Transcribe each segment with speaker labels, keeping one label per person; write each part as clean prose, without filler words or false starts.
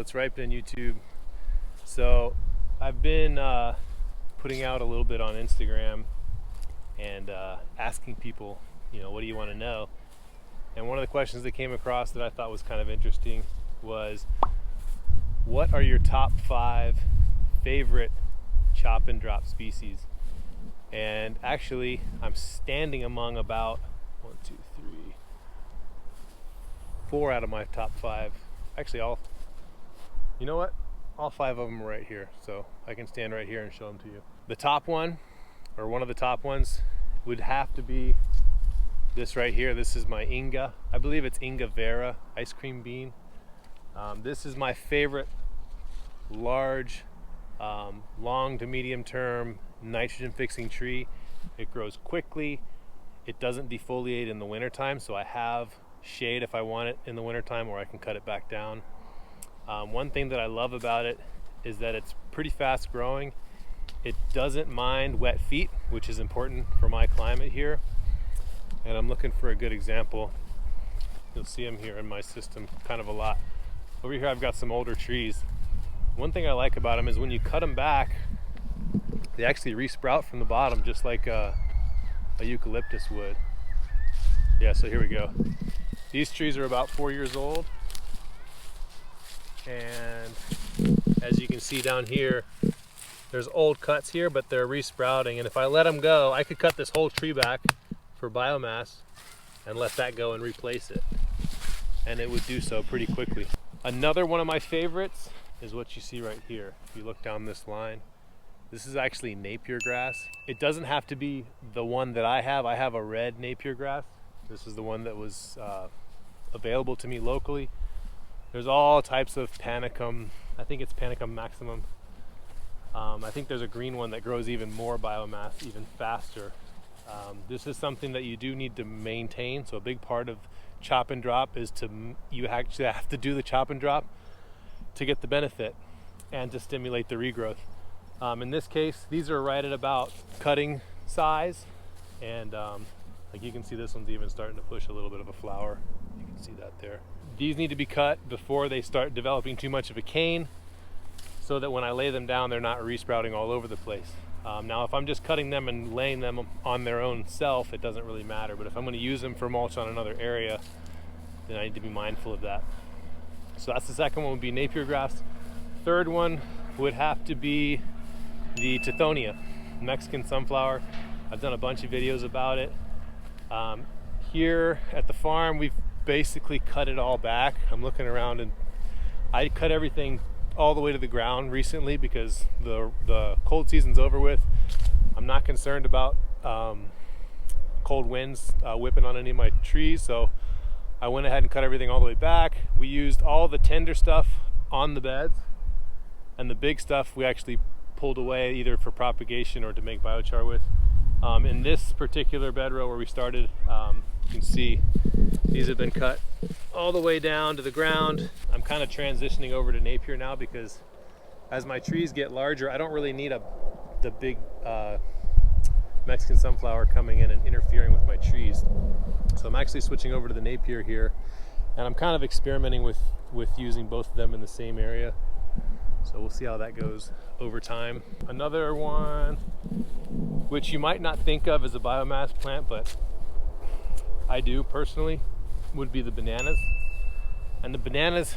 Speaker 1: What's ripening, YouTube? So I've been putting out a little bit on Instagram and asking people, what do you want to know? And one of the questions that came across that I thought was kind of interesting was, what are your top 5 favorite chop and drop species? And actually, I'm standing among about 4 out of my top 5. Actually, all 5 of them are right here, so I can stand right here and show them to you. The top one, or one of the top ones, would have to be this right here. This is my Inga. I believe it's Inga Vera ice cream bean. This is my favorite large, long to medium term nitrogen fixing tree. It grows quickly. It doesn't defoliate in the wintertime, so I have shade if I want it in the wintertime, or I can cut it back down. One thing that I love about it is that it's pretty fast growing. It doesn't mind wet feet, which is important for my climate here. And I'm looking for a good example. You'll see them here in my system kind of a lot. Over here I've got some older trees. One thing I like about them is when you cut them back, they actually resprout from the bottom just like a eucalyptus would. Yeah, so here we go. These trees are about 4 years old. And as you can see down here, there's old cuts here, but they're resprouting. And if I let them go, I could cut this whole tree back for biomass and let that go and replace it. And it would do so pretty quickly. Another one of my favorites is what you see right here. If you look down this line, this is actually Napier grass. It doesn't have to be the one that I have. I have a red Napier grass. This is the one that was available to me locally. There's all types of Panicum. I think it's Panicum maximum. I think there's a green one that grows even more biomass, even faster. This is something that you do need to maintain. So a big part of chop and drop is you actually have to do the chop and drop to get the benefit and to stimulate the regrowth. In this case, these are right at about cutting size, and like you can see, this one's even starting to push a little bit of a flower. You can see that there. These need to be cut before they start developing too much of a cane, so that when I lay them down, they're not resprouting all over the place. Now, if I'm just cutting them and laying them on their own self, it doesn't really matter. But if I'm going to use them for mulch on another area, then I need to be mindful of that. So that's the second one, would be Napier grass. Third one would have to be the Tithonia, Mexican sunflower. I've done a bunch of videos about it. Here at the farm, we've basically cut it all back. I'm looking around, and I cut everything all the way to the ground recently because the cold season's over with. I'm not concerned about cold winds whipping on any of my trees, so I went ahead and cut everything all the way back. We used all the tender stuff on the beds, and the big stuff we actually pulled away either for propagation or to make biochar with. In this particular bed row where we started, you can see these have been cut all the way down to the ground. I'm kind of transitioning over to Napier now because as my trees get larger, I don't really need the big Mexican sunflower coming in and interfering with my trees. So I'm actually switching over to the Napier here, and I'm kind of experimenting with using both of them in the same area. So we'll see how that goes over time. Another one, which you might not think of as a biomass plant, but I do personally, would be the bananas. And the bananas,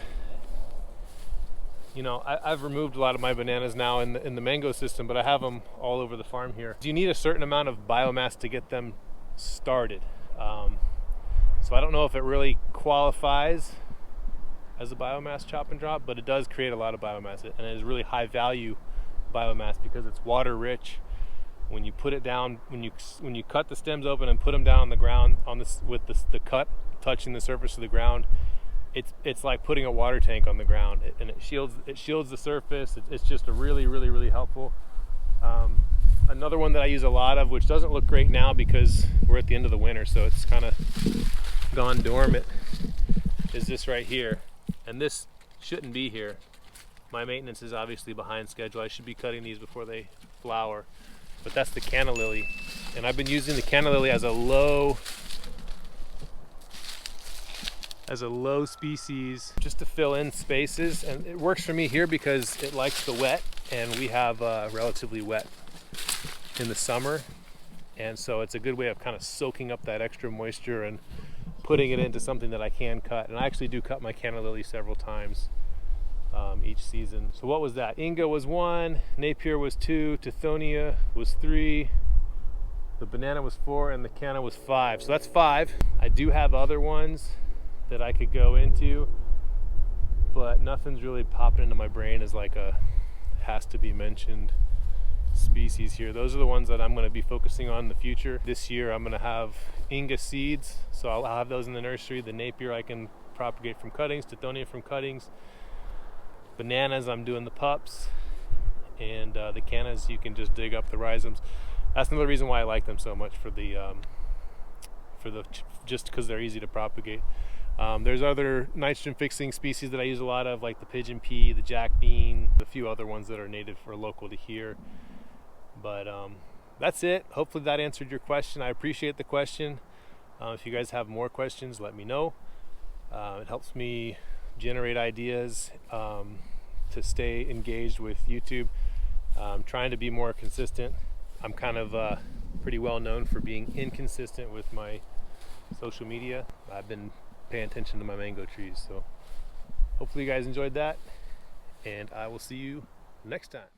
Speaker 1: I've removed a lot of my bananas now in the mango system, but I have them all over the farm here. You need a certain amount of biomass to get them started. So I don't know if it really qualifies as a biomass chop and drop, but it does create a lot of biomass, and it is really high value biomass because it's water rich. When you put it down, when you cut the stems open and put them down on the ground with the cut touching the surface of the ground, it's like putting a water tank on the ground, and it shields the surface. It's just a really helpful. Another one that I use a lot of, which doesn't look great now because we're at the end of the winter, so it's kind of gone dormant, is this right here. And this shouldn't be here. My maintenance is obviously behind schedule. I should be cutting these before they flower. But that's the Canopy Lily. And I've been using the Canopy Lily as a low as a low species just to fill in spaces, and it works for me here because it likes the wet, and we have relatively wet in the summer, and so it's a good way of kind of soaking up that extra moisture and putting it into something that I can cut. And I actually do cut my Canopy Lily several times each season. So what was that? Inga was 1, Napier was 2, Tithonia was 3, the banana was 4, and the canna was 5. So that's 5. I do have other ones that I could go into, but nothing's really popping into my brain as like a has to be mentioned species here. Those are the ones that I'm going to be focusing on in the future. This year I'm going to have Inga seeds, so I'll have those in the nursery. The Napier I can propagate from cuttings, Tithonia from cuttings. Bananas I'm doing the pups, and the cannas you can just dig up the rhizomes. That's another reason why I like them so much, for the just because they're easy to propagate. There's other nitrogen fixing species that I use a lot of, like the pigeon pea, the jack bean, a few other ones that are native or local to here. But that's it. Hopefully that answered your question. I appreciate the question. If you guys have more questions, let me know. It helps me generate ideas to stay engaged with YouTube. I'm trying to be more consistent. I'm kind of pretty well known for being inconsistent with my social media. I've been paying attention to my mango trees, so hopefully you guys enjoyed that, and I will see you next time.